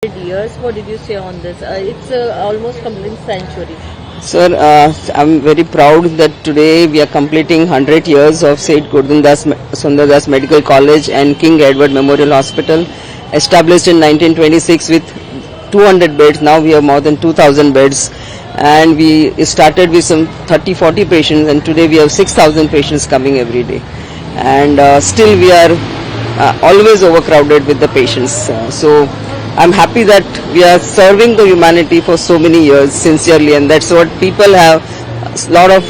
Years. What did you say on this? It's almost complete century. Sir, I'm very proud that today we are completing 100 years of Saint Gurdandas Sundardas Medical College and King Edward Memorial Hospital, established in 1926 with 200 beds. Now we have more than 2,000 beds, and we started with some 30-40 patients, and today we have 6,000 patients coming every day, and still we are always overcrowded with the patients. So I'm happy that we are serving the humanity for so many years sincerely, and that's what people have a lot of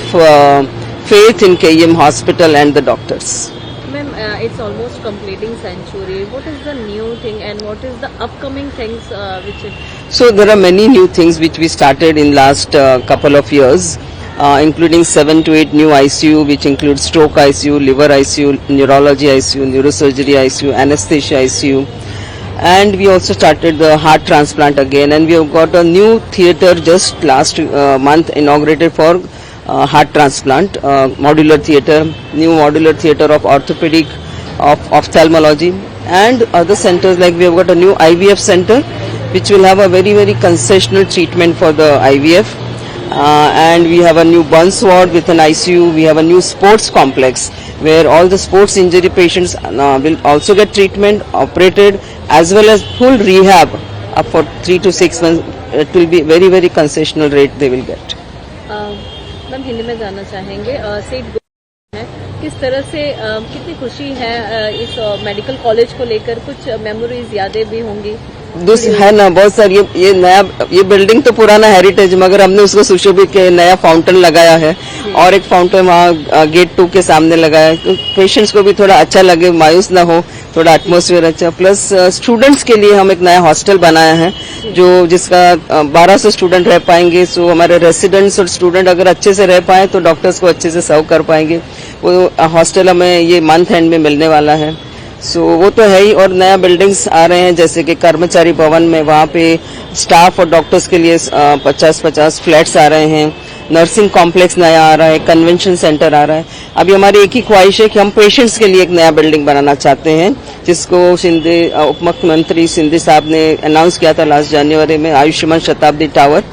faith in KEM Hospital and the doctors. Ma'am, it's almost completing century. What is the new thing and what is the upcoming things which? So there are many new things which we started in last couple of years, including 7 to 8 new ICU, which includes stroke ICU, liver ICU, neurology ICU, neurosurgery ICU, anesthesia ICU. And we also started the heart transplant again, and we have got a new theatre just last month inaugurated for heart transplant, modular theatre, new modular theatre of orthopedic, of ophthalmology, and other centers. Like we have got a new IVF center which will have a very concessional treatment for the IVF, and we have a new burns ward with an ICU. We have a new sports complex where all the sports injury patients will also get treatment, operated, as well as full rehab up for 3 to 6 months. It will be very concessional rate they will get. Ma'am Hindi में जानना चाहेंगे सेठ है किस तरह से कितनी खुशी है इस medical college को लेकर, कुछ मेमोरीज यादें भी होंगी? है ना बहुत सारी। ये नया ये बिल्डिंग तो पुराना हेरिटेज, मगर हमने उसको सुशोभित किया, नया फाउंटेन लगाया है और एक फाउंटेन वहाँ गेट 2 के सामने लगाया है, तो पेशेंट्स को भी थोड़ा अच्छा लगे, मायूस ना हो, थोड़ा एटमॉस्फेयर अच्छा। प्लस स्टूडेंट्स के लिए हम एक नया हॉस्टल बनाया है जो जिसका 1200 स्टूडेंट रह पाएंगे। सो हमारे रेसिडेंट्स और स्टूडेंट अगर अच्छे से रह पाए तो डॉक्टर्स को अच्छे से सर्व कर पाएंगे। वो हॉस्टल हमें ये मंथ एंड में मिलने वाला है। सो वो तो है ही, और नया बिल्डिंग्स आ रहे हैं जैसे कि कर्मचारी भवन में, वहाँ पे स्टाफ और डॉक्टर्स के लिए 50-50 फ्लैट्स आ रहे हैं, नर्सिंग कॉम्प्लेक्स नया आ रहा है, कन्वेंशन सेंटर आ रहा है। अभी हमारी एक ही ख्वाहिश है कि हम पेशेंट्स के लिए एक नया बिल्डिंग बनाना चाहते हैं, जिसको शिंदे उप मुख्यमंत्री शिंदे साहब ने अनाउंस किया था लास्ट जनवरी में, आयुष्मान शताब्दी टावर,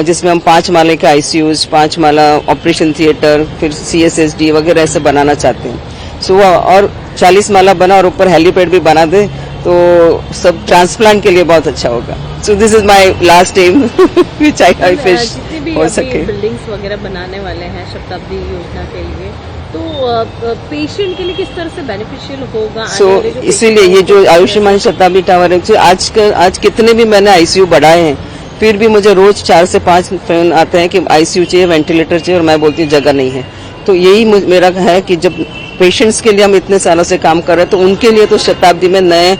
जिसमें हम 5 माले के आईसीयूज, 5 माला ऑपरेशन थिएटर, फिर CSSD वगैरह ऐसे बनाना चाहते हैं। सो और 40 माला बना और ऊपर हेलीपैड भी बना दे तो सब ट्रांसप्लांट के लिए बहुत अच्छा होगा। So this is my last aim which I wish हो सके। बिल्डिंग्स वगैरह बनाने वाले हैं शताब्दी योजना के लिए, तो पेशेंट के लिए किस तरह से बेनिफिशियल होगा? सो इसीलिए ये जो आयुष्मान शताब्दी टावर है, आज कितने भी मैंने ICU बढ़ाए हैं, फिर भी मुझे रोज 4 से 5 फोन आते हैं कि ICU चाहिए, वेंटिलेटर चाहिए, और मैं बोलती हूँ जगह नहीं है। तो यही मेरा है कि जब पेशेंट्स के लिए हम इतने सालों से काम कर रहे हैं, तो उनके लिए तो शताब्दी में नए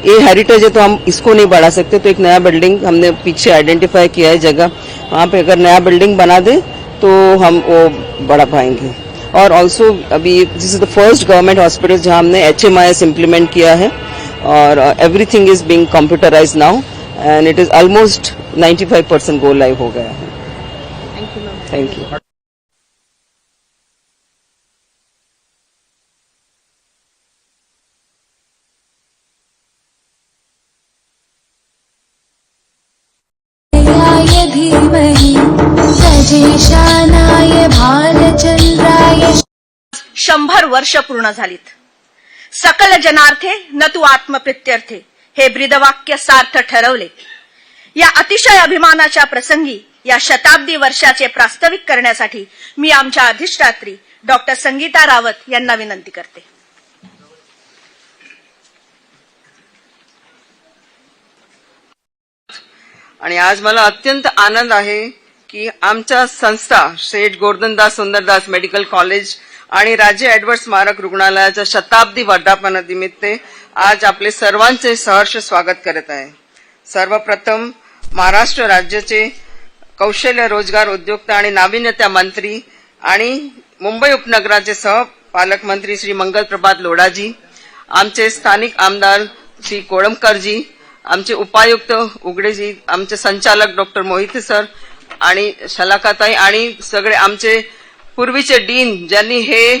ये हेरिटेज है तो हम इसको नहीं बढ़ा सकते, तो एक नया बिल्डिंग हमने पीछे आइडेंटिफाई किया है जगह, वहाँ पे अगर नया बिल्डिंग बना दे तो हम वो बढ़ा पाएंगे। और ऑल्सो अभी this is the first government hospital जहाँ हमने HMIS इम्प्लीमेंट किया है, और everything is being computerised now, and it is almost 95% go live हो गया है। Thank you ma'am. Thank you. धीमहि सजेशानाय भालचंद्राय 100 वर्ष पूर्ण झालीत। सकल जनार्थे न तू आत्मप्रित्यर्थे हे ब्रीदवाक्य सार्थ ठरवले। या अतिशय अभिमानाच्या प्रसंगी या शताब्दी वर्षाचे प्रास्ताविक करण्यासाठी मी आमच्या अधिष्ठात्री डॉक्टर संगीता रावत यांना विनंती करते। आणि आज मला अत्यंत आनंद आहे की आमच्या संस्था सेठ गोर्धनदास सुंदरदास मेडिकल कॉलेज आणि राजे एडवर्ड स्मारक रुग्णालयाच्या शताब्दी वर्धापनानिमित्त आज आपले सर्वांचे सहर्ष स्वागत करत आहे। सर्वप्रथम महाराष्ट्र राज्याचे कौशल्य रोजगार उद्योजकता आणि नाविन्यता मंत्री आणि मुंबई उपनगराचे सहपालकमंत्री श्री मंगल प्रभात लोढाजी, आमचे स्थानिक आमदार श्री कोळंबकरजी, आमचे उपायुक्त उगडेजी, आमचे संचालक डॉक्टर मोहिते सर आणि शलाकाताई, आणि सगळे आमचे पूर्वीचे डीन ज्यांनी हे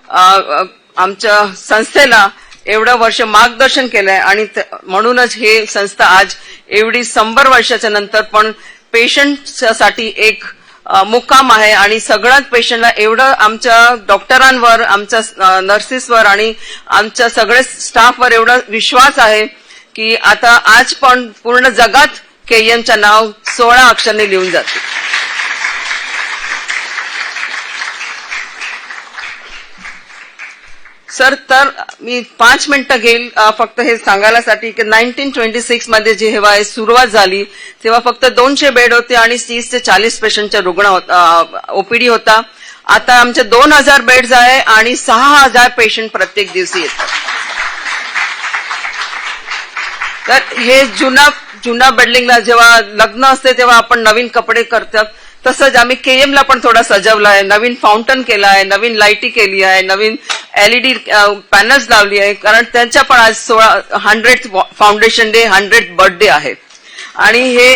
आमच्या संस्थेला एवढं वर्ष मार्गदर्शन केलंय आणि म्हणूनच हे संस्था आज एवढी 100 वर्षाच्या नंतर पण पेशंटसाठी एक मुक्काम आहे आणि सगळ्याच पेशंटला एवढं आमच्या डॉक्टरांवर, आमच्या नर्सेसवर आणि आमच्या सगळ्या स्टाफवर एवढा विश्वास आहे की आता आज पण पूर्ण जगात केईएमचं नाव 16 अक्षरांनी लिहून जाते. सर, तर मी 5 मिनिटं घेईल फक्त हे सांगायलासाठी की 1926 मध्ये जेव्हा सुरुवात झाली तेव्हा फक्त 200 बेड होते आणि 30 ते 40 पेशंटचा रुग्ण ओपीडी होता. आता आमचे 2000 बेड्स आहे आणि 6000 पेशंट प्रत्येक दिवशी येतात. तर हे जुना बिल्डिंगला जेव्हा लग्न असते तेव्हा आपण नवीन कपडे करतात, तसंच आम्ही केएमला पण थोडा सजवला आहे, नवीन फाउंटन केला आहे, नवीन लाईटी केली आहे, नवीन LED पॅनल्स लावली आहे, कारण त्यांच्या पण आज 100th foundation day, 100th birthday आहे. आणि हे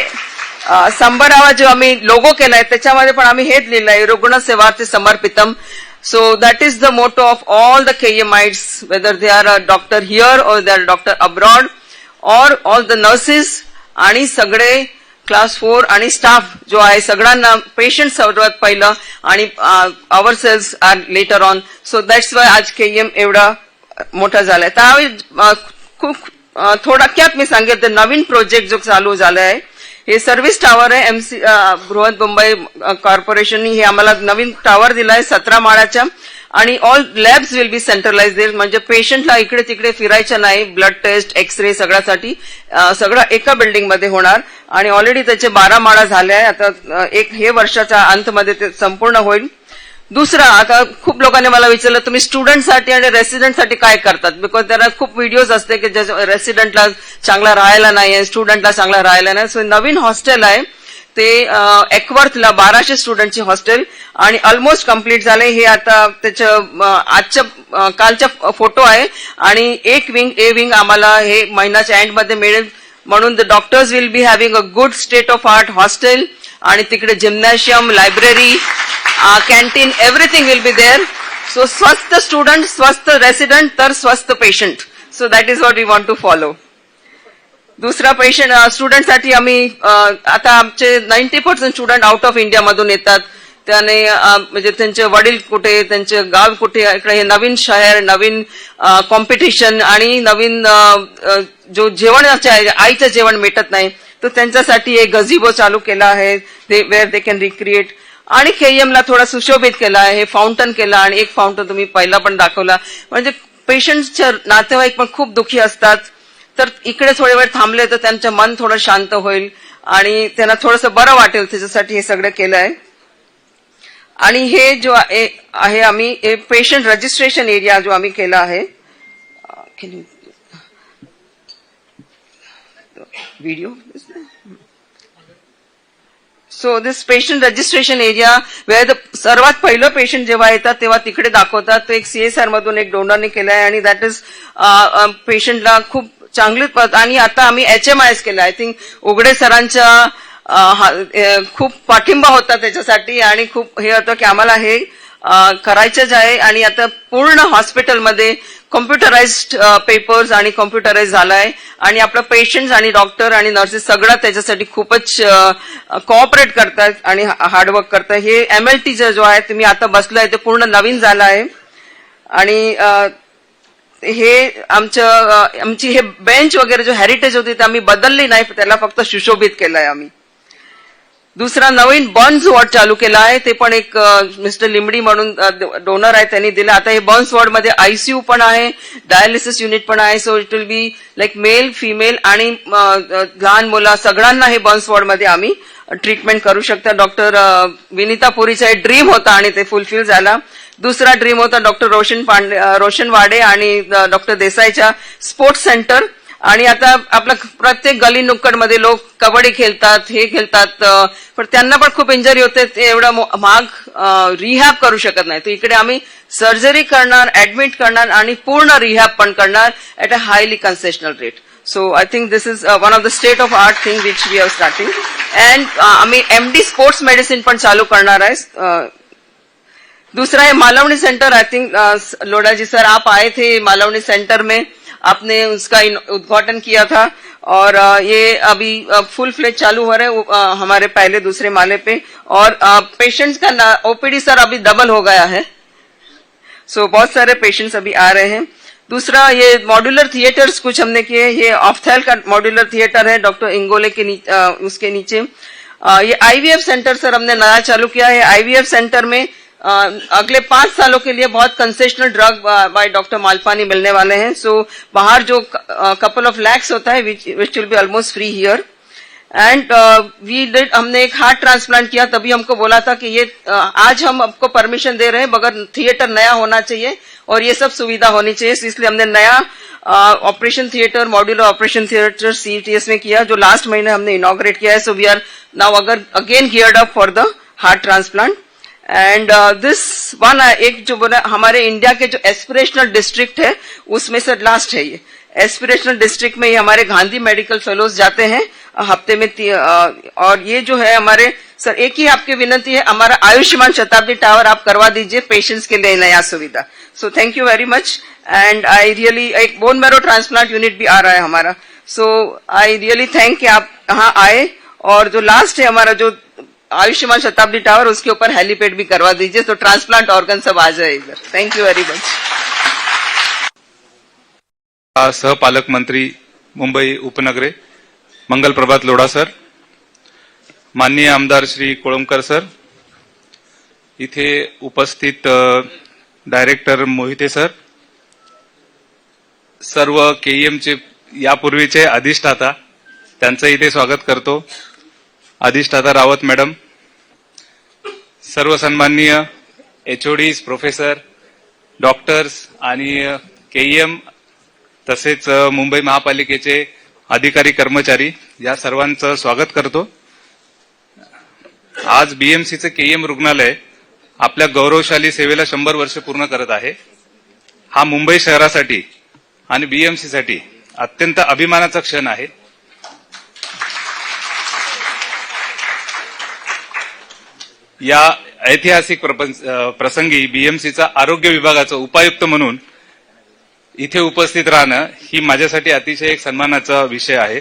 100वा जो आम्ही लोगो केलाय त्याच्यामध्ये पण आम्ही हेच लिहिलं आहे, रुग्ण सेवार्थे समर्पितम. So that is the motto of all the KMites, whether they are a doctor here or they are a doctor abroad, or all the nurses आणि सगळे क्लास 4 आणि स्टाफ जो आहे सगळ्यांना पेशंट सर्वात पहिलं आणि our cells are later on. So that's why आज केईएम एवढा मोठा झालाय. त्यावेळी खूप थोडक्यात मी सांगेल तर नवीन प्रोजेक्ट जो चालू झाला आहे हे सर्व्हिस टावर आहे. बृहत मुंबई कॉर्पोरेशननी हे आम्हाला नवीन टावर दिलाय 17 माळ्याच्या आणि all labs will be centralize there, म्हणजे पेशंटला इकडे तिकडे फिरायचं नाही. ब्लड टेस्ट, एक्सरे सगळ्यासाठी सगळं एका बिल्डिंगमध्ये होणार आणि ऑलरेडी त्याचे 12 माळा झाले आहे. आता हे वर्षाच्या अंतमध्ये ते संपूर्ण होईल. दुसरा, आता खूप लोकांनी मला विचारलं तुम्ही स्टुडंटसाठी आणि रेसिडेंटसाठी काय करतात, बिकॉज त्याला खूप व्हिडिओज असते की रेसिडेंटला चांगला राहायला नाही आहे, स्टुडंटला चांगला राहायला नाही. सो नवीन हॉस्टेल आहे ते एकवर्थला 1200 स्टुडंटची हॉस्टेल आणि ऑलमोस्ट कम्प्लीट झाले. हे आता त्याचं आजच्या कालचा फोटो आहे आणि एक विंग ए विंग आम्हाला हे महिन्याच्या एंडमध्ये मिळेल. म्हणून the doctors will be having a good state of art hostel आणि तिकडे gymnasium, library, canteen, everything will be there. So स्वस्थ स्टुडंट, स्वस्थ रेसिडेंट तर स्वस्थ patient. So that is what we want to follow. दुसरा पेशंट स्टुडंटसाठी आम्ही आता आमचे 90% स्टुडंट आउट ऑफ इंडिया मधून येतात. त्याने म्हणजे त्यांचे वडील कुठे, त्यांचे गाव कुठे, इकडे हे नवीन शहर, नवीन कॉम्पिटिशन आणि नवीन जो जेवणाचे आहे आईचं जेवण मिळत नाही, तर त्यांच्यासाठी एक गझिबो चालू केला आहे वेअर दे कॅन रिक्रिएट. आणि केईएमला थोडा सुशोभित केला आहे, हे फाउंटन केला आणि एक फाउंटन तुम्ही पहिला पण दाखवला. म्हणजे पेशंटचे नातेवाईक पण खूप दुःखी असतात, तर इकडे थोडे वेळ थांबले तर त्यांचं मन थोडं शांत होईल आणि त्यांना थोडंसं बरं वाटेल, त्याच्यासाठी हे सगळं केलं आहे. आणि हे जो आहे आम्ही पेशंट रजिस्ट्रेशन एरिया जो आम्ही केला आहे, video. So this patient registration area वेळ सर्वात पहिलं पेशंट जेव्हा येतात तेव्हा तिकडे दाखवतात. तो एक CSR मधून एक डोनरने केला आहे आणि दॅट इज पेशंटला खूप चांगली. आणि आता आम्ही HMIS केला. आय थिंक उघडे सरांच्या खूप पाठिंबा होता त्याच्यासाठी आणि खूप हे होतं की आम्हाला हे करायचंच आहे. आणि आता पूर्ण हॉस्पिटलमध्ये कॉम्प्युटराइज्ड पेपर्स आणि कॉम्प्युटराइज झाला आहे आणि आपलं पेशंट्स आणि डॉक्टर आणि नर्सेस सगळं त्याच्यासाठी खूपच कोऑपरेट करतात आणि हार्डवर्क करतात. हे MLT जो आहे तुम्ही आता बसलाय ते पूर्ण नवीन झालं आहे आणि हे आमची हे बेंच वगैरे जो हेरिटेज होती ते आम्ही बदलली नाही, त्याला फक्त सुशोभित केलंय आम्ही. दुसरा नवीन बर्न्स वॉर्ड चालू केला आहे, ते पण एक मिस्टर लिंबडी म्हणून डोनर आहे त्यांनी दिलं. आता हे बर्न्स वॉर्ड मध्ये ICU पण आहे, डायलिसिस युनिट पण आहे. So it will be like male, female आणि लहान मुलं सगळ्यांना हे बर्न्स वॉर्ड मध्ये आम्ही ट्रीटमेंट करू शकता. डॉक्टर विनीता पुरीचा एक ड्रीम होता आणि ते फुलफिल झाला. दुसरा ड्रीम होता डॉक्टर रोशन वाडे आणि डॉक्टर देसाईच्या स्पोर्ट्स सेंटर. आणि आता आपल्या प्रत्येक गली नुक्कडमध्ये लोक कबड्डी खेळतात, हे खेळतात, पण त्यांना पण खूप इंजरी होते, ते एवढं महाग रिहॅब करू शकत नाही. तर इकडे आम्ही सर्जरी करणार, ऍडमिट करणार आणि पूर्ण रिहॅब पण करणार at a highly concessional rate. So I think this is one of the state of art thing which we are starting. And आम्ही MD स्पोर्ट्स मेडिसिन पण चालू करणार आहे. दूसरा है Malvani centre. I think Lodha ji sir आप आए थे मालवनी सेंटर में आपने उसका उद्घाटन किया था और ये अभी फुल फ्लेज चालू हो रहा है हमारे पहले दूसरे माले पे और पेशेंट्स का ओपीडी सर अभी डबल हो गया है। सो बहुत सारे पेशेंट्स अभी आ रहे हैं। दूसरा ये मॉड्यूलर थिएटर्स कुछ हमने किए। ये ऑफ्थेल का मॉड्यूलर थिएटर है डॉक्टर इंगोले के उसके नीचे। ये आईवीएफ सेंटर सर हमने नया चालू किया है। आईवीएफ सेंटर में अगले 5 सालों के लिए बहुत concessional drug by doctor Malpani मिलने वाले हैं। सो बाहर जो कपल ऑफ लैक्स होता है which will be almost free here. End हमने एक हार्ट ट्रांसप्लांट किया, तभी हमको बोला था कि ये आज हम आपको परमिशन दे रहे हैं मगर थिएटर नया होना चाहिए और ये सब सुविधा होनी चाहिए। इसलिए हमने नया operation theatre, modular operation theatre CTS में किया जो लास्ट महीने हमने इनॉग्रेट किया है। So we are now again geared up for the heart transplant. And this one एक जो बोला हमारे इंडिया के जो एस्पिरेशनल डिस्ट्रिक्ट है उसमें से लास्ट है। ये एस्पिरेशनल डिस्ट्रिक्ट में ही हमारे गांधी मेडिकल फेलोज जाते हैं हफ्ते में और ये जो है हमारे सर एक ही आपकी विनती है, हमारा आयुष्मान शताब्दी टावर आप करवा दीजिए पेशेंट्स के लिए नया सुविधा। So thank you very much. And I really एक बोन मैरो ट्रांसप्लांट यूनिट भी आ रहा है हमारा। सो आई रियली थैंक कि आप यहाँ आए और जो लास्ट है हमारा जो आयुष्मान शताब्दी टावर उसके ऊपर हेलीपैड भी करवा दीजिए तो ट्रांसप्लांट ऑर्गन सब आ जाए इधर। Thank you very much. सहपालक मंत्री मुंबई उपनगरे मंगल प्रभात लोढा सर, माननीय आमदार श्री कोळंबकर सर, इथे उपस्थित डायरेक्टर मोहिते सर, सर्व केईएमचे यापूर्वीचे अधिष्ठाता त्यांचं इथे स्वागत करतो। अधिष्ठाता रावत मॅडम, सर्व सन्माननीय एचओडीज, प्रोफेसर, डॉक्टर्स आणि केईएम तसेच मुंबई महापालिकेचे अधिकारी कर्मचारी या सर्वांचं स्वागत करतो। आज बीएमसीचे केईएम रुग्णालय आपल्या गौरवशाली सेवेला 100 वर्ष पूर्ण करत आहे। हा मुंबई शहरासाठी आणि बीएमसीसाठी अत्यंत अभिमानाचा क्षण आहे। या ऐतिहासिक प्रसंगी बीएमसीचा आरोग्य विभागाचा उपायुक्त म्हणून इथे उपस्थित राहणं ही माझ्यासाठी अतिशय एक सन्मानाचा विषय आहे।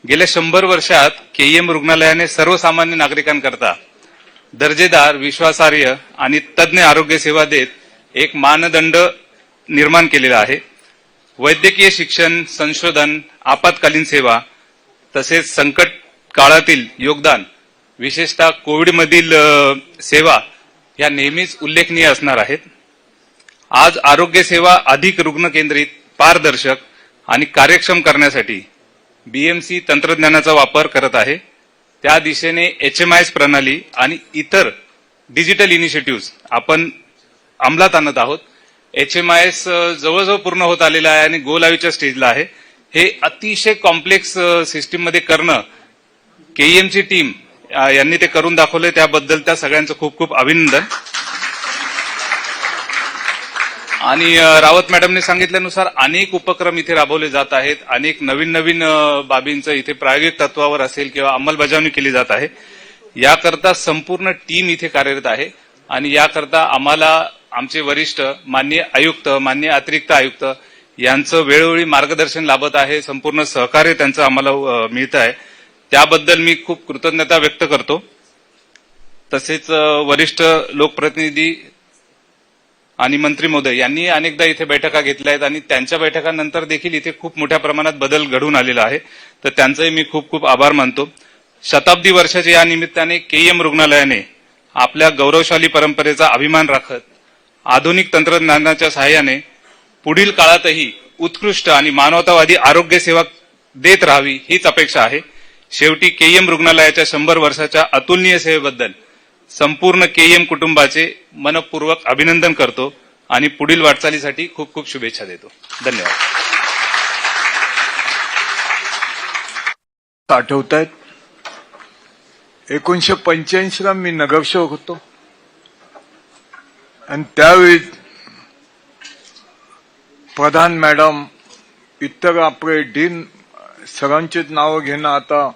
गेल्या 100 वर्षात केईएम रुग्णालयाने सर्वसामान्य नागरिकांकरता दर्जेदार, विश्वासार्ह आणि तज्ञ आरोग्य सेवा देत एक मानदंड निर्माण केलेला आहे। वैद्यकीय शिक्षण, संशोधन, आपत्कालीन सेवा तसेच संकट काळातील योगदान, विशेषतः कोविडमधील सेवा या नेहमीच उल्लेखनीय असणार आहेत। आज आरोग्य सेवा अधिक रुग्ण केंद्रित, पारदर्शक आणि कार्यक्षम करण्यासाठी बीएमसी तंत्रज्ञानाचा वापर करत आहे। त्या दिशेने एचएमआयएस प्रणाली आणि इतर डिजिटल इनिशिएटिव्ह्ज आपण अंमलात आणत आहोत। एचएमआयएस जवळजवळ पूर्ण होत आलेला आहे आणि गोलावीच्या स्टेजला आहे। हे अतिशय कॉम्प्लेक्स सिस्टीम मध्ये करणं केईएमची टीम यांनी ते करून दाखवले, त्याबद्दल त्या सगळ्यांचं खूप खूप अभिनंदन। आणि रावत मॅडमने सांगितल्यानुसार अनेक उपक्रम इथे राबवले जात आहेत। अनेक नवीन नवीन बाबींचं इथे प्रायोगिक तत्वावर असेल किंवा अंमलबजावणी केली जात आहे। याकरता संपूर्ण टीम इथे कार्यरत आहे आणि याकरता आम्हाला आमचे वरिष्ठ माननीय आयुक्त, माननीय अतिरिक्त आयुक्त यांचं वेळोवेळी मार्गदर्शन लाभत आहे। संपूर्ण सहकार्य त्यांचं आम्हाला मिळत आहे, त्याबद्दल मी खूप कृतज्ञता व्यक्त करतो। तसेच वरिष्ठ लोकप्रतिनिधी आणि मंत्री महोदय यांनी अनेकदा इथे बैठका घेतल्या आहेत आणि त्यांच्या बैठकांनंतर देखील इथे खूप मोठ्या प्रमाणात बदल घडून आलेला आहे, तर त्यांचंही मी खूप खूप आभार मानतो। शताब्दी वर्षाच्या या निमित्ताने केईएम रुग्णालयाने आपल्या गौरवशाली परंपरेचा अभिमान राखत आधुनिक तंत्रज्ञानाच्या सहाय्याने पुढील काळातही उत्कृष्ट आणि मानवतावादी आरोग्य सेवा देत राहावी हीच अपेक्षा आहे। शेवटी केईएम रुग्णालयाच्या 100 वर्षाच्या अतुलनीय सेवेबद्दल संपूर्ण केईएम कुटुंबाचे मनपूर्वक अभिनंदन करतो आणि पुढील वाटचालीसाठी खूप खूप शुभेच्छा देतो। धन्यवाद। आठवतायत 1985 ला मी नगरसेवक होतो आणि त्यावेळी प्रधान मॅडम, इतर आपले डीन सगळ्यांचीच नावं घेणं आता,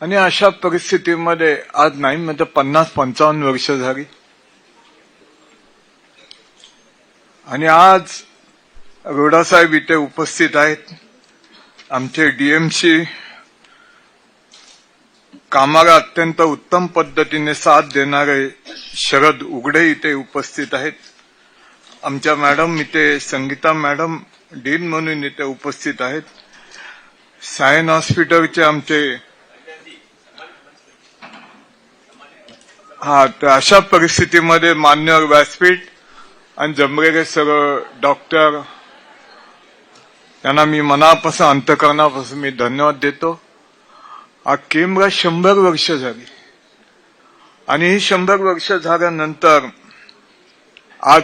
आणि अशा परिस्थितीमध्ये आज नाही म्हणजे 50-55 वर्ष झाली आणि आज रोडासाहेब इथे उपस्थित आहेत. आमचे डीएमसी कामाला अत्यंत उत्तम पद्धतीने साथ देणारे शरद उघडे इथे उपस्थित आहेत. आमच्या मॅडम इथे संगीता मॅडम डीन म्हणून इथे उपस्थित आहेत. सायन हॉस्पिटलचे आमचे तर अशा परिस्थितीमध्ये मान्यवर व्यासपीठ आणि जमलेले सर्व डॉक्टर यांना मी मनापासून अंतःकरणापासून मी धन्यवाद देतो. हा केमला 100 वर्ष झाली आणि ही 100 वर्ष झाल्यानंतर आज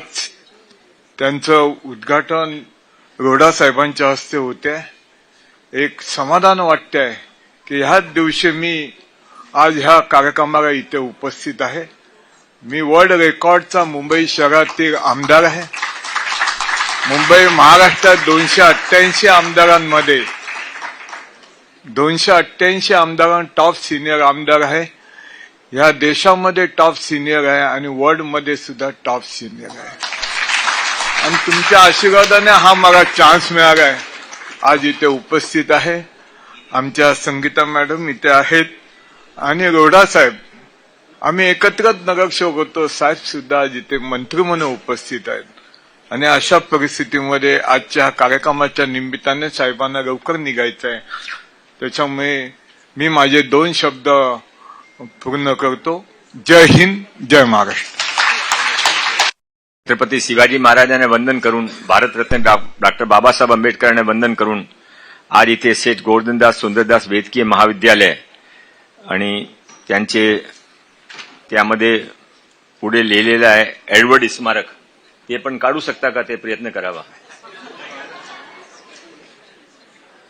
त्यांचं उद्घाटन रोडा साहेबांच्या हस्ते होते. एक समाधान वाटतंय की ह्याच दिवशी मी आज ह्या कार्यक्रमाला इथे उपस्थित आहे. मी वर्ल्ड रेकॉर्डचा मुंबई शहरातील आमदार आहे. मुंबई महाराष्ट्रात 288 आमदारांमध्ये 288 आमदारां टॉप सिनियर आमदार आहे. या देशामध्ये टॉप सिनियर आहे आणि वर्ल्डमध्ये सुद्धा टॉप सिनियर आहे. आणि तुमच्या आशीर्वादाने हा मला चान्स मिळाला आहे. आज इथे उपस्थित आहे. आमच्या संगीता मॅडम इथे आहेत आणि रोडा साहेब आम्ही एकत्रच नगरसेवक होतो. साहेब सुद्धा आज इथे मंत्री म्हणून उपस्थित आहेत. आणि अशा परिस्थितीमध्ये आजच्या कार्यक्रमाच्या निमित्ताने साहेबांना लवकर निघायचं आहे. त्याच्यामुळे मी माझे 2 शब्द पूर्ण करतो. जय हिंद, जय महाराष्ट्र. छत्रपती शिवाजी महाराजांना वंदन करून, भारतरत्न डॉक्टर बाबासाहेब आंबेडकरांना वंदन करून आज इथे सेठ गोवर्धनदास सुंदरदास वैद्यकीय महाविद्यालय आणि त्यांचे त्यामध्ये पुढे लिहिलेलं आहे एडवर्ड स्मारक, ते पण काढू शकता का? ते प्रयत्न करावा.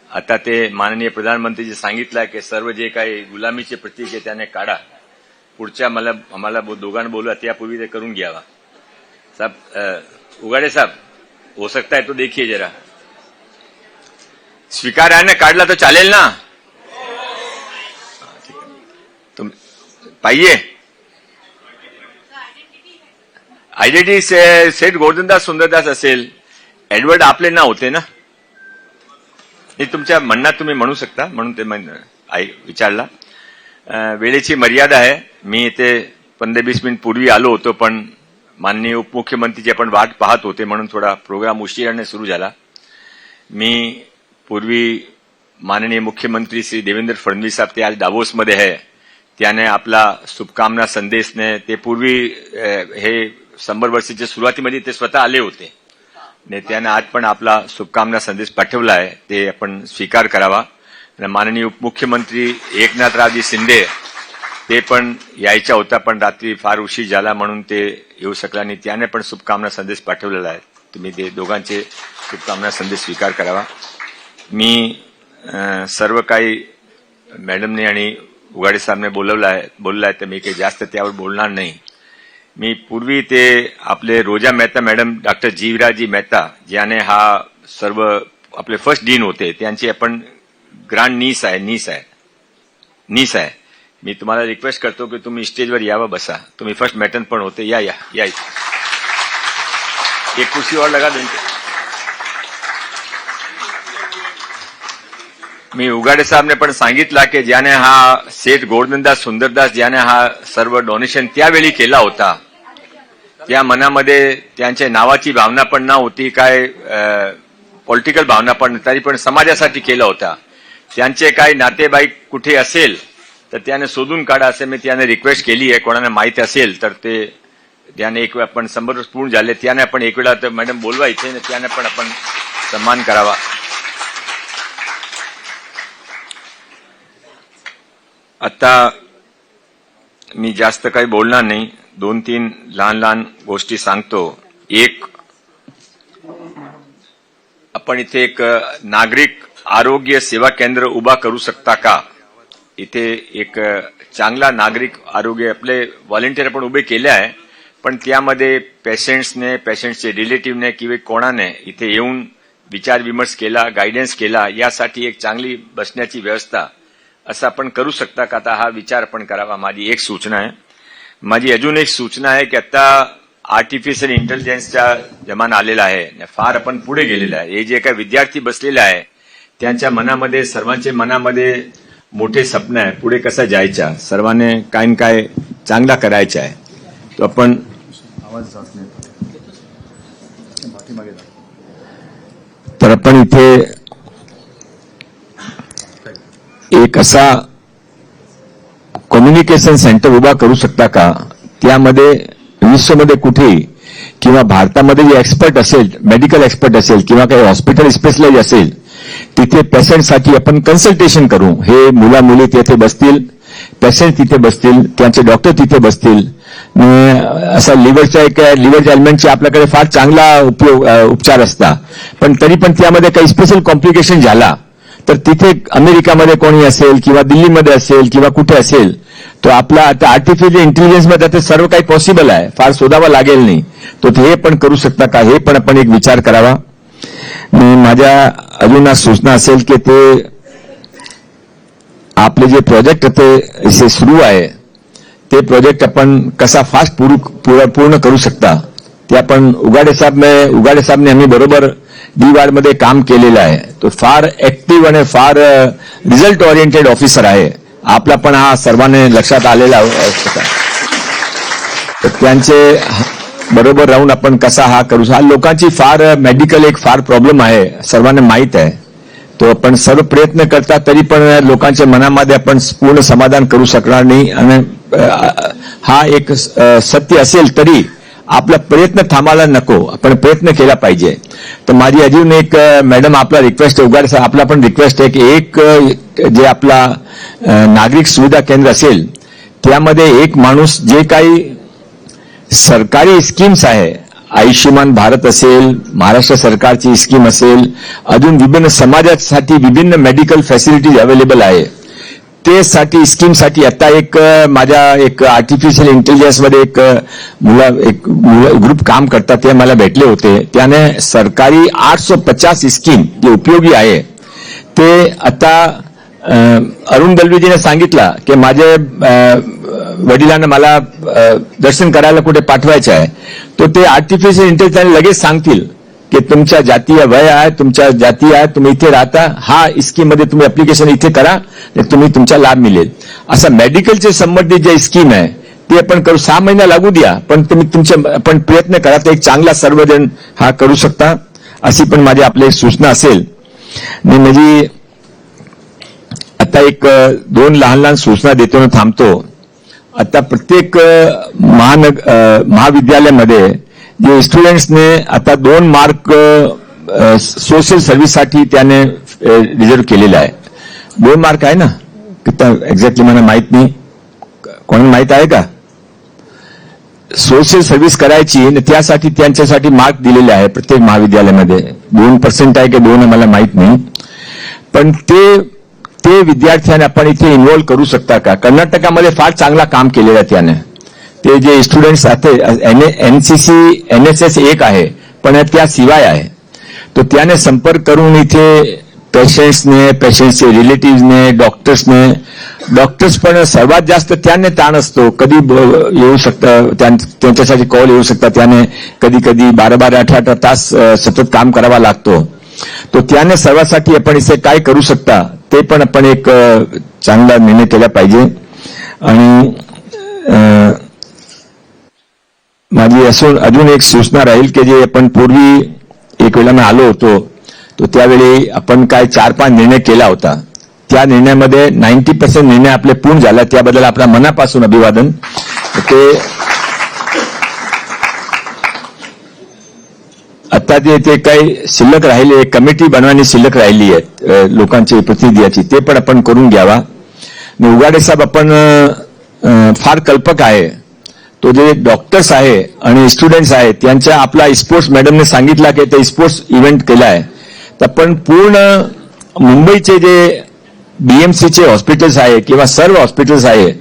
आता ते माननीय प्रधानमंत्रीजी सांगितलं आहे की सर्व जे काही गुलामीचे प्रतीक आहे त्याने काढा. पुढच्या आम्हाला दोघांना बोलवा त्यापूर्वी ते करून घ्यावा. साहब उगाडे साहब, हो सकता है तो देखिए जरा. स्वीकार आहे ना? काढला तो चालेल ना? तुम पाहिजे आयडेंटिटी सेठ गोवर्धनदास सुंदरदास असेल, एडवर्ड आपले नाव होते ना? हे तुमच्या म्हणण्यात तुम्ही म्हणू शकता, म्हणून ते विचारला. वेळेची मर्यादा आहे. मी इथे 15-20 मिनिट पूर्वी आलो होतो, पण माननीय उपमुख्यमंत्रीची आपण वाट पाहत होते म्हणून थोडा प्रोग्राम उशिराने सुरू झाला. मी पूर्वी माननीय मुख्यमंत्री श्री देवेंद्र फडणवीस साहेब ते आज डावोसमध्ये आहे, त्याने आपला शुभकामना संदेशने ते पूर्वी हे 100 वर्षाच्या सुरुवातीमध्ये ते स्वतः आले होते. त्याने आज पण आपला शुभकामना संदेश पाठवला आहे, ते आपण स्वीकार करावा. माननीय उपमुख्यमंत्री एकनाथरावजी शिंदे ते पण यायच्या होता, पण रात्री फार उशीर झाला म्हणून ते येऊ शकला नाही. त्याने पण शुभकामना संदेश पाठवलेला आहे. तुम्ही ते दोघांचे शुभकामना संदेश स्वीकार करावा. मी सर्व काही मॅडमने आणि उघाडे साहेबने बोललं आहे, तर मी काही जास्त त्यावर बोलणार नाही. मी पूर्वी ते आपले रोजा मेहता मॅडम, डॉक्टर जीवराजी मेहता ज्याने हा सर्व आपले फर्स्ट डीन होते, त्यांची आपण ग्रँड नीस आहे. मी तुम्हाला रिक्वेस्ट करतो की तुम्ही स्टेजवर यावं, बसा. तुम्ही फर्स्ट मॅटर्न पण होते. या एक कुर्सी और लगा देंगे. मी उघाडे साहेबने पण सांगितलं की ज्याने हा सेठ गोवर्धनदास सुंदरदास ज्याने हा सर्व डोनेशन त्यावेळी केला होता, त्या मनामध्ये त्यांच्या नावाची भावना पण नव्हती, काय पॉलिटिकल भावना पण, तरी पण समाजासाठी केला होता. त्यांचे काही नातेवाईक कुठे असेल तर त्याने शोधून काढा असे मी त्याने रिक्वेस्ट केली आहे. कोणाला माहिती असेल तर ते त्याने एक वेळा आपण 100 वर्ष पूर्ण झाले, त्याने आपण एक वेळा तर मॅडम बोलवा इथे, त्याने पण आपण सन्मान करावा. आता मी जास्त काही बोलणार नाही. 2-3 लहान गोष्टी सांगतो. एक, आपण इथे एक नागरिक आरोग्य सेवा केंद्र उभा करू शकता का? इथे एक चांगला नागरिक आरोग्य आपले व्हॉलेंटियर आपण उभे केले आहे, पण त्यामध्ये पेशंट्सचे रिलेटिव्हने किंवा कोणाने इथे येऊन विचार विमर्श केला, गायडन्स केला, यासाठी एक चांगली बसण्याची व्यवस्था असं आपण करू शकता का? आता हा विचार आपण करावा. माझी एक सूचना आहे. माझी अजून एक सूचना आहे की आता आर्टिफिशियल इंटेलिजन्सचा जमाना आलेला आहे, फार आपण पुढे गेलेला आहे. हे जे काही विद्यार्थी बसलेले आहे त्यांच्या मनामध्ये, सर्वांच्या मनामध्ये मोठे स्वप्न आहे, पुढे कसं जायचं, सर्वांनी काय न काय चांगला करायचा आहे. तो आपण तर आपण इथे एक असा कम्युनिकेशन सेंटर उभा करू शकता का, त्यामध्ये विश्वमध्ये कुठेही किंवा भारतामध्ये जे एक्सपर्ट असेल, मेडिकल एक्सपर्ट असेल किंवा काही हॉस्पिटल स्पेशलाइज असेल, तिथे पेशंटसाठी आपण कन्सल्टेशन करू. हे मुला मुली तिथे बसतील, पेशंट तिथे बसतील, त्यांचे डॉक्टर तिथे बसतील. असा लिव्हरच्या एलिमेंटचे आपल्याकडे फार चांगला उपचार असतात, पण तरी पण त्यामध्ये काही स्पेशल कॉम्प्लिकेशन झाला तर तिथे अमेरिकामध्ये कोणी असेल किंवा दिल्लीमध्ये असेल किंवा कुठे असेल, तो आपला आता आर्टिफिशियल इंटेलिजन्समध्ये ते सर्व काही पॉसिबल आहे, फार शोधावं लागेल नाही. तो हे पण करू शकता का, हे पण आपण एक विचार करावा. माझ्या अजून सूचना असेल की ते आपले जे प्रोजेक्ट ते सुरू आहे ते प्रोजेक्ट आपण कसा फास्ट पूर्ण करू शकता, ते आपण उगाडे साहेबने आम्ही बरोबर डी-वार्डमध्ये काम केलेलं आहे. तो फार ऍक्टिव्ह आणि फार रिझल्ट ओरिएंटेड ऑफिसर आहे. आपला पण हा सर्वांनी लक्षात आलेला होता. तर त्यांचे बरोबर राहून आपण कसा हा करू. हा लोकांची फार मेडिकल एक फार प्रॉब्लेम आहे, सर्वांना माहीत आहे. तो आपण सर्व प्रयत्न करता तरी पण लोकांच्या मनामध्ये आपण पूर्ण समाधान करू शकणार नाही. आणि हा एक सत्य असेल तरी आपला प्रयत्न थांबायला नको, आपण प्रयत्न केला पाहिजे. तर माझी अजून एक मॅडम आपला रिक्वेस्ट आहे, उगाडे आपला पण रिक्वेस्ट आहे की एक जे आपला नागरिक सुविधा केंद्र असेल त्यामध्ये एक माणूस जे काही सरकारी स्कीम्स आहे, आयुष्यमान भारत असेल, महाराष्ट्र सरकारची स्कीम असेल, अजून विभिन्न समाजासाठी विभिन्न मेडिकल फॅसिलिटीज अवेलेबल आहे, ते साठी स्कीमसाठी आता एक माझ्या एक आर्टिफिशियल इंटेलिजन्समध्ये एक ग्रुप काम करतात, ते मला भेटले होते. त्याने सरकारी 850 स्कीम जे उपयोगी आहे ते आता अरुण दलवीजीने सांगितलं की माझे वडिलांना मला दर्शन करायला कुठे पाठवायचं आहे, तो ते आर्टिफिशियल इंटेलिजन्स लगेच सांगतील की तुमच्या जातीय वय आहे, तुमच्या जाती आहे, तुम्ही इथे राहता, हा स्कीम मध्ये तुम्ही अप्लिकेशन इथे करा, तुम्ही तुमचा लाभ मिळेल. असा मेडिकलचे संबंधित जे स्कीम आहे ते आपण करू. 6 महिना लागू द्या, पण तुम्ही तुमचे आपण प्रयत्न करा, तर एक चांगला सर्वजण हा करू शकता, अशी पण माझी आपली सूचना असेल. म्हणजे आता एक 2 लहान सूचना देतो आणि थांबतो. आता प्रत्येक महाविद्यालयामध्ये जे स्टुडंट्सने आता 2 मार्क सोशल सर्व्हिससाठी त्याने रिझर्व केलेले आहे. 2 मार्क आहे ना, एक्झॅक्टली मला माहित नाही, कोणाला माहित आहे का? सोशल सर्व्हिस करायची, त्यासाठी त्यांच्यासाठी मार्क दिलेले आहे प्रत्येक महाविद्यालयामध्ये. 2% आहे की 2 मला माहित नाही, पण ते विद्यार्थ्यांना आपण इथे इन्व्हॉल्व करू शकता का? कर्नाटकामध्ये फार चांगला काम केलेलं आहे त्याने. ते जे स्टुडंट्स एनसीसी NSS एक आहे, पण त्याशिवाय आहे, तो त्याने संपर्क करून इथे पेशंट्सचे रिलेटिव्हने, डॉक्टर्स पण सर्वात जास्त त्याने ताण असतो. कधी येऊ शकतं, त्यांच्यासाठी कॉल येऊ शकतात, त्याने कधी 12-12, 18 तास सतत काम करावा लागतो. तो त्याने सर्वांसाठी आपण इथे काय करू शकता ते पण आपण एक चांगला निर्णय केला पाहिजे. आणि माझी अजून एक सूचना राहील की जे आपण पूर्वी एक वेळेला मी आलो होतो, तो त्यावेळी आपण काय 4-5 निर्णय केला होता. त्या निर्णयामध्ये 90% निर्णय आपले पूर्ण झाला, त्याबद्दल आपल्या मनापासून अभिवादन. ते आता ते काही शिल्लक राहिले, कमिटी बनवण्याची शिल्लक राहिली आहे लोकांची प्रतिनिधीची, ते पण आपण करून घ्यावा. उगाडे साहेब आपण फार कल्पक आहे. तो जे डॉक्टर्स आहे आणि स्टुडंट्स आहेत त्यांच्या आपला स्पोर्ट्स मॅडमने सांगितला की ते स्पोर्ट्स इव्हेंट केला आहे, तर पण पूर्ण मुंबईचे जे BMCचे हॉस्पिटल्स आहे किंवा सर्व हॉस्पिटल्स आहे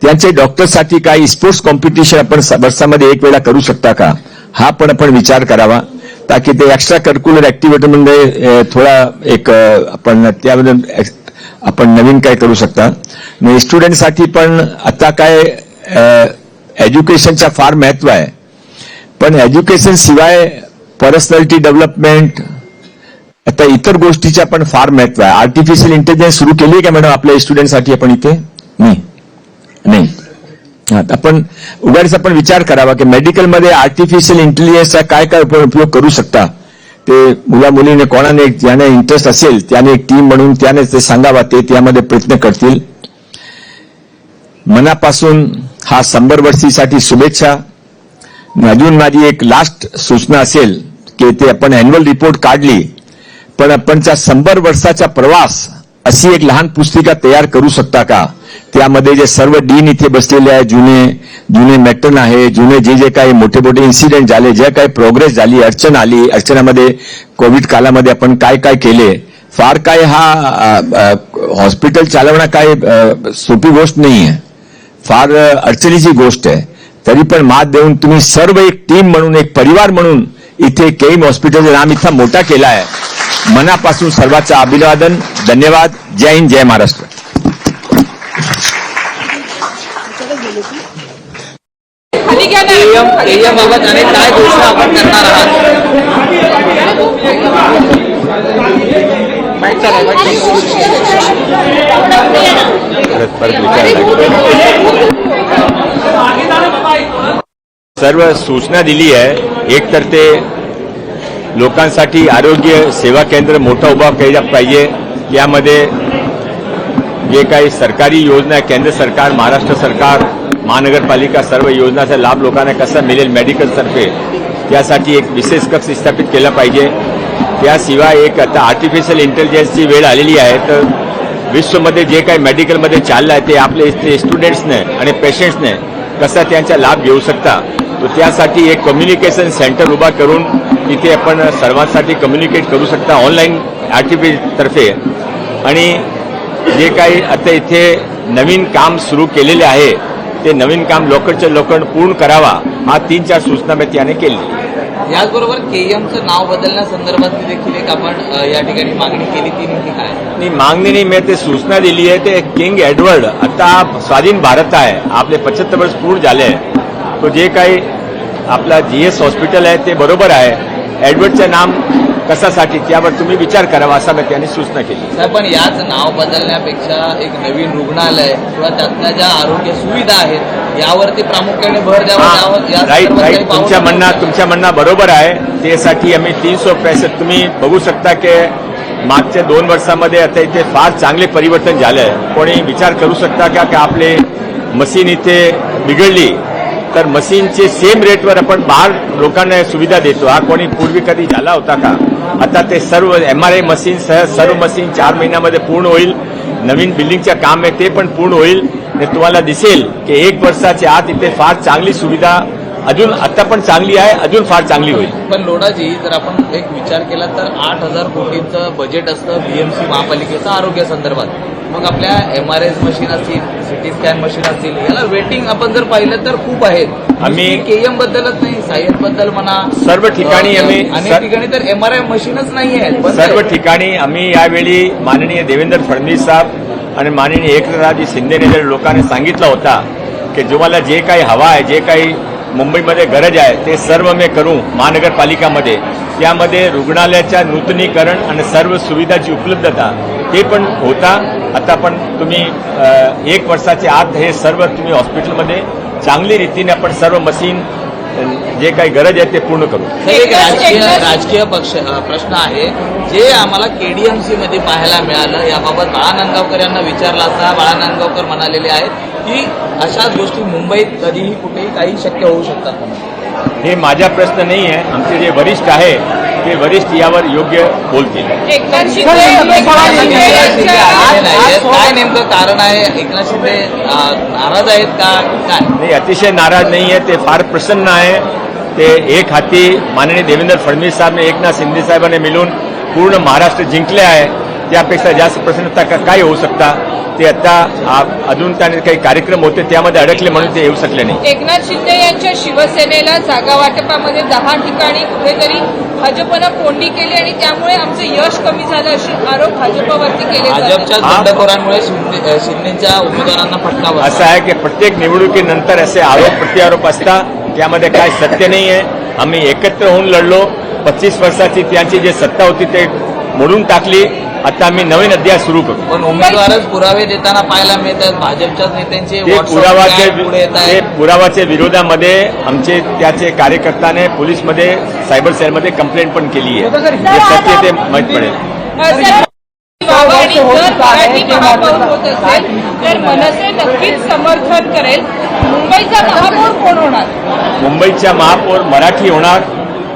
त्यांचे डॉक्टर्ससाठी काही स्पोर्ट्स कॉम्पिटिशन आपण वर्षामध्ये एक वेळा करू शकता का, हा पण आपण विचार करावा. ताकी ते एक्स्ट्रा करिक्युलर ऍक्टिव्हिटीमध्ये थोडा एक आपण त्याबद्दल आपण नवीन काय करू शकता. स्टुडंटसाठी पण आता काय एज्युकेशनचा फार महत्व आहे. पण एज्युकेशन शिवाय पर्सनॅलिटी डेव्हलपमेंट, आता इतर गोष्टीचे पण फार महत्व आहे. आर्टिफिशियल इंटेलिजन्स सुरू केली आहे का मॅडम आपल्या स्टुडंटसाठी आपण इथे? नाही. आपण उगाच आपण विचार करावा की मेडिकलमध्ये आर्टिफिशियल इंटेलिजन्सचा काय काय उपयोग करू शकता. ते मुला मुलीने कोणाने ज्याने इंटरेस्ट असेल त्याने एक टीम म्हणून त्याने ते सांगावा, ते त्यामध्ये प्रयत्न करतील. मनापासून हा 100 वर्षीसाठी शुभेच्छा. अजून माझी एक लास्ट सूचना असेल की ते आपण अॅन्युअल रिपोर्ट काढली, पण आपणच्या 100 वर्षाचा प्रवास अशी एक लहान पुस्तिका तयार करू शकता का? त्यामध्ये जे सर्व डीन इथे बसलेले आहे, जुने मॅटर्न आहे, जुने जे काही मोठे मोठे इन्सिडेंट झाले, जे काही प्रोग्रेस झाली, अडचण आली, अडचणामध्ये कोविड कालामध्ये आपण काय काय केले. फार काय हा हॉस्पिटल चालवणं काय सोपी गोष्ट नाही आहे, फार अडचणीची गोष्ट आहे. तरी पण मात देऊन तुम्ही सर्व एक टीम म्हणून, एक परिवार म्हणून इथे केईएम हॉस्पिटलचं नाम इतका मोठा केला आहे. मनापासून सर्वांचं अभिवादन, धन्यवाद. जय हिंद, जय महाराष्ट्र. एम बाबत आणि काय घोषणा आपण करणार आहात? सर्व सूचना दिली आहे. एक तर ते लोकांसाठी आरोग्य सेवा केंद्र मोठं उभा केलं पाहिजे. यामध्ये जे काही सरकारी योजना, केंद्र सरकार, महाराष्ट्र सरकार, महानगरपालिका सर्व योजनाचा लाभ लोकांना कसा मिळेल मेडिकलतर्फे, त्यासाठी एक विशेष कक्ष स्थापित केला पाहिजे. त्याशिवाय एक आता आर्टिफिशियल इंटेलिजन्सची वेळ आलेली आहे, तर विश्वमध्ये जे काही मेडिकलमध्ये चाललं आहे ते आपले इथले स्टुडंट्सने आणि पेशंट्सने कसा त्यांचा लाभ घेऊ शकता. तो त्यासाठी एक कम्युनिकेशन सेंटर उभा करून इथे आपण सर्वांसाठी कम्युनिकेट करू शकता ऑनलाईन आर्टिफिशियल तर्फे. आणि जे काही आता इथे नवीन काम सुरू केलेले आहे ते नवीन काम लवकरच्या लवकर पूर्ण करावा, हा 3-4 सूचना मी त्याने केली. याचबरोबर केएमचं नाव बदलण्यासंदर्भात देखील एक आपण या ठिकाणी मागणी केली, ती नेमकी काय? नाही, मागणी नाही, मी ते सूचना दिली आहे. ते किंग एडवर्ड, आता स्वाधीन भारत आहे, आपले 75 वर्ष पूर्ण झाले. तो जे काही आपला जीएस हॉस्पिटल आहे ते बरोबर आहे, एडवर्डचं नाम कशासाठी त्यावर तुम्ही विचार करावा असं मी त्यांनी सूचना केली. पण याच नाव बदलण्यापेक्षा एक नवीन रुग्णालय किंवा त्यातल्या ज्या आरोग्य सुविधा आहेत यावरती प्रामुख्याने भर द्यावा. राईट, तुमच्या म्हणणं बरोबर आहे. त्यासाठी आम्ही 365 तुम्ही बघू शकता की मागच्या 2 वर्षामध्ये आता इथे फार चांगले परिवर्तन झालंय. कोणी विचार करू शकता का की आपले मशीन इथे बिघडली तर मशीनचे सेम रेटवर आपण बाहेर लोकांना सुविधा देतो. हा कोणी पूर्वी कधी झाला होता का? आता ते सर्व MRI मशीन सह सर्व मशीन 4 महिन्यामध्ये पूर्ण होईल. नवीन बिल्डिंगचं काम आहे ते पण पूर्ण होईल. तुम्हाला दिसेल की 1 वर्षाच्या आत इथे फार चांगली सुविधा अजून आता पण चांगली आहे, अजून फार चांगली होईल. पण लोढाजी, जर आपण एक विचार केला तर 8,000 कोटींचं बजेट असतं BMC महापालिकेचं आरोग्य संदर्भात. मग आपल्या MRI मशीन असतील, सिटी स्कॅन मशीन असतील, याला वेटिंग आपण जर पाहिलं तर खूप आहेत. आम्ही केएम बद्दलच नाही, सायन्स बद्दल म्हणा, सर्व ठिकाणी आम्ही अनेक ठिकाणी तर MRI मशीनच नाही आहेत. सर्व ठिकाणी आम्ही यावेळी माननीय देवेंद्र फडणवीस साहेब आणि माननीय एकनाथजी शिंदेने जर लोकांनी सांगितलं होता की तुम्हाला जे काही हवा आहे, जे काही मुंबईमध्ये गरज आहे ते सर्व मी करू महानगरपालिकामध्ये. त्यामध्ये रुग्णालयाच्या नूतनीकरण आणि सर्व सुविधाची उपलब्धता हे पण होता. आता पण तुम्ही 1 वर्षाच्या आत हे सर्व तुम्ही हॉस्पिटलमध्ये चांगली रीतीने आपण सर्व मशीन जे काही गरज आहे ते पूर्ण करू. एक राजकीय प्रश्न आहे जे आम्हाला KDMC मध्ये पाहायला मिळालं. याबाबत बाळा नांदगावकर यांना विचारलं असता बाळा नांदगावकर म्हणालेले आहेत की अशाच गोष्टी मुंबईत कधीही कुठेही काही शक्य होऊ शकतात. हे माझा प्रश्न नाही आहे. आमचे जे वरिष्ठ आहे ते वरिष्ठ यावर योग्य बोलतील. काय नेमकं कारण आहे? एकनाथ शिंदे नाराज आहेत का काय? नाही, अतिशय नाराज नाही आहे, ते फार प्रसन्न आहे. ते एक हाती माननीय देवेंद्र फडणवीस साहेब ने एकनाथ शिंदे साहेबांनी मिळून पूर्ण महाराष्ट्र जिंकले आहे. त्यापेक्षा जास्त प्रसन्नता काय होऊ शकता? ते आता अजून त्याने काही कार्यक्रम होते त्यामध्ये अडकले म्हणून ते येऊ शकले नाही. एकनाथ शिंदे यांच्या शिवसेनेला जागा वाटपामध्ये 10 ठिकाणी कुठेतरी भाजपनं कोंडी केली आणि त्यामुळे आमचं यश कमी झालं असे आरोप भाजपवरती केले जातात. भाजपच्या बंडखोरांमुळे शिंदेच्या उमेदवारांना फटका बसला. असं आहे की प्रत्येक निवडणुकीनंतर असे आरोप प्रत्यारोप असतात, त्यामध्ये काय सत्य नाही आहे. आम्ही एकत्र होऊन लढलो. 25 वर्षाची त्यांची जे सत्ता होती ते मोडून टाकली. आता आम्ही नवीन अध्याय सुरू करू. पण उमेदवारच पुरावे देताना पाहायला मिळतात. भाजपच्याच नेत्यांचे ते पुढे येत आहेत. पुरावाच्या विरोधामध्ये आमचे त्याचे कार्यकर्त्याने पोलीसमध्ये सायबर सेलमध्ये कंप्लेंट पण केली आहे. हे सत्य ते माहीत पडेल. आणि जर मराठी महापौर होत असेल तर मनसे नक्कीच समर्थन करेल. मुंबईचा महापौर कोण होणार? मुंबईच्या महापौर मराठी होणार,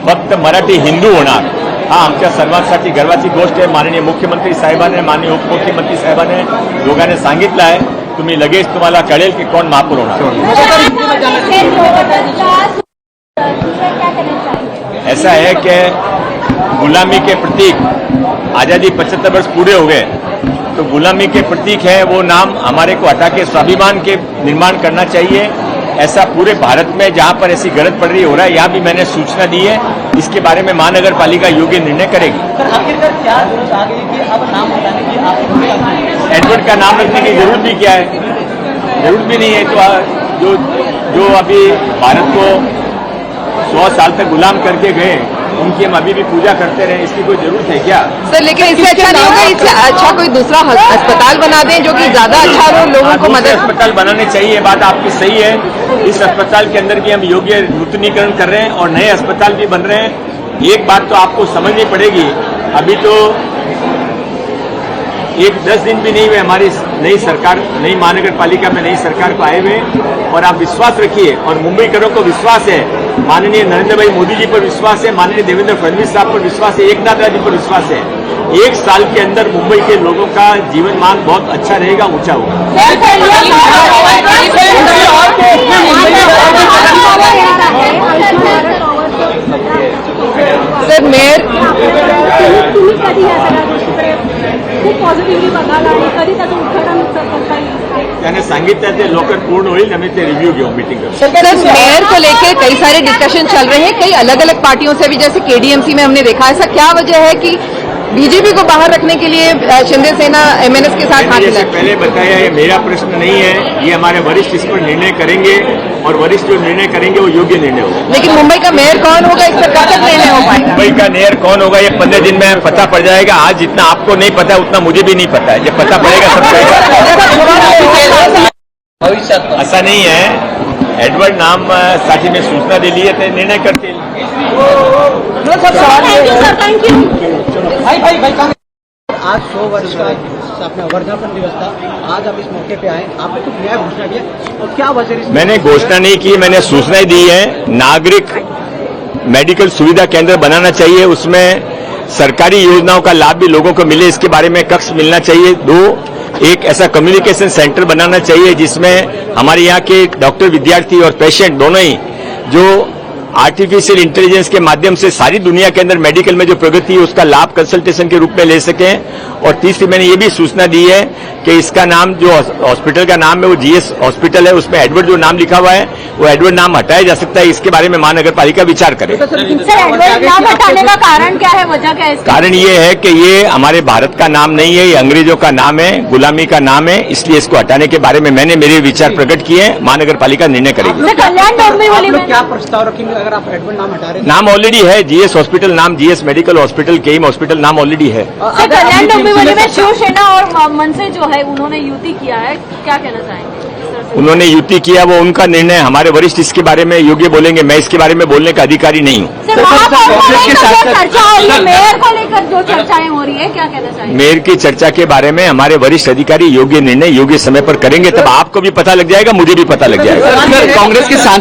फक्त मराठी हिंदू होणार. हा आमच्या सर्वांसाठी गर्वाची गोष्ट आहे. माननीय मुख्यमंत्री साहेबांनी, माननीय उपमुख्यमंत्री साहेबांनी दोघांनी सांगितलं आहे. तुम्ही लगेच तुम्हाला कळेल की कोण महापौर होणार. ऐसा है कि गुलामी के प्रतीक आजादी 75 वर्ष पूरे हो गए, तो गुलामी के प्रतीक है वो नाम हमारे को हटा के स्वाभिमान के निर्माण करना चाहिए. ऐसा पूरे भारत में जहां पर ऐसी गलत पड़ रही हो रहा है, यहाँ भी मैंने सूचना दी है. इसके बारे में महानगर पालिका योग्य निर्णय करेगी. एडवर्ड का नाम रखने की जरूरत भी क्या है? जरूरत भी नहीं है. तो जो अभी भारत को 100 साल तक गुलाम करके गए, उनकी हम अभी भी पूजा करते रहे, इसकी कोई जरूरत है क्या? सर लेकिन इससे अच्छा नहीं होगा, इससे अच्छा कोई दूसरा अस्पताल बना दें जो कि ज्यादा अच्छा हो, लोगों को मदद. अस्पताल बनाने चाहिए, ये बात आपकी सही है. इस अस्पताल के अंदर भी हम योग्य नूतनीकरण कर रहे हैं और नए अस्पताल भी बन रहे हैं. एक बात तो आपको समझनी पड़ेगी, अभी तो 10 दिन भी नहीं हुए हमारी नई सरकार, नई महानगर पालिका में नई सरकार को आए हुए, और आप विश्वास रखिए और मुंबईकरों को विश्वास है, माननीय नरेंद्र भाई मोदी जी पर विश्वास है, माननीय देवेंद्र फडणवीस साहब पर विश्वास है, एकनाथ राय जी पर विश्वास है. 1 साल के अंदर मुंबई के लोगों का जीवन मान बहुत अच्छा रहेगा, ऊंचा होगा. सर मेयर तुम्ही कधी या सगळ्या गोष्टीकडे खूप पॉझिटिव्हली बघायला आणि कधी त्याचं उद्घाटन करता येईल? त्याने सांगितलं ते लवकर पूर्ण होईल, आम्ही ते रिव्ह्यू घेऊ मीटिंग करू. सर मेयर को लेके कई सारे डिस्कशन चल रहे हैं, कई अलग अलग पार्टियों से भी, जैसे केडीएमसी में हमने देखा. ऐसा क्या वजह है कि बीजेपी को बाहर रखने के लिए शिंदे सेना एमएनएस के साथ हाथ जैसे मिला? पहले बताया, ये मेरा प्रश्न नहीं है, ये हमारे वरिष्ठ इस पर निर्णय करेंगे और वरिष्ठ जो निर्णय करेंगे वो योग्य निर्णय होगा. लेकिन मुंबई का मेयर कौन होगा, इस पर कब तक निर्णय हो पाएगा? मुंबई का मेयर कौन होगा ये 15 दिन में पता पड़ जाएगा. आज जितना आपको नहीं पता है उतना मुझे भी नहीं पता है. जब पता पड़ेगा सब भविष्यात ऐसा नहीं है. एडवर्ड नाम साठी में सूचना दिली है, ते निर्णय करतील. आज 100 वर्ष का अपना वर्धापन दिवस था, आज आप इस मौके पे आए, आपने कुछ नया घोषणा किया और क्या वजह? मैंने घोषणा नहीं की, मैंने सूचनाएं दी है. नागरिक मेडिकल सुविधा केंद्र बनाना चाहिए, उसमें सरकारी योजनाओं का लाभ भी लोगों को मिले, इसके बारे में कक्ष मिलना चाहिए. 2, एक ऐसा कम्युनिकेशन सेंटर बनाना चाहिए जिसमें हमारे यहाँ के डॉक्टर, विद्यार्थी और पेशेंट दोनों ही जो आर्टिफिशियल इंटेलिजेंस के माध्यम से सारी दुनिया के अंदर मेडिकल में जो प्रगति है उसका लाभ कंसल्टेशन के रूप में ले सकें. और तीसरी मैंने ये भी सूचना दी है कि इसका नाम, जो हॉस्पिटल का नाम है वो जीएस हॉस्पिटल है, उसमें एडवर्ड जो नाम लिखा हुआ है वो एडवर्ड नाम हटाया जा सकता है. इसके बारे में महानगर पालिका विचार करे. सर एडवर्ड नाम हटाने का कारण क्या है, वजह क्या है? कारण ये है कि ये हमारे भारत का नाम नहीं है, ये अंग्रेजों का नाम है, गुलामी का नाम है, इसलिए इसको हटाने के बारे में मैंने मेरे विचार प्रकट किए हैं. महानगर पालिका निर्णय करेगी. क्या प्रस्ताव रखेंगे अगर आप एडवर्ड नाम हटा रहे हैं? नाम ऑलरेडी है, जीएस हॉस्पिटल नाम, जीएस मेडिकल हॉस्पिटल, केईम हॉस्पिटल नाम ऑलरेडी है. कल्याण डोंबिवली में शिवसेना और मनसे जो है उन्होंने युति किया है, क्या कहना चाहेंगे? उन्होंने युति किया, वो उनका निर्णय. हमारे वरिष्ठ इसके बारे में योग्य बोलेंगे, मैं इसके बारे में बोलने का अधिकारी नहीं हूँ. चर्चा हो रही है मेयर को लेकर, जो चर्चाएं हो रही है, क्या कहना चाहेंगे? मेयर की चर्चा के बारे में हमारे वरिष्ठ अधिकारी योग्य निर्णय योग्य समय पर करेंगे, तब आपको भी पता लग जाएगा, मुझे भी पता लग जाएगा. कांग्रेस के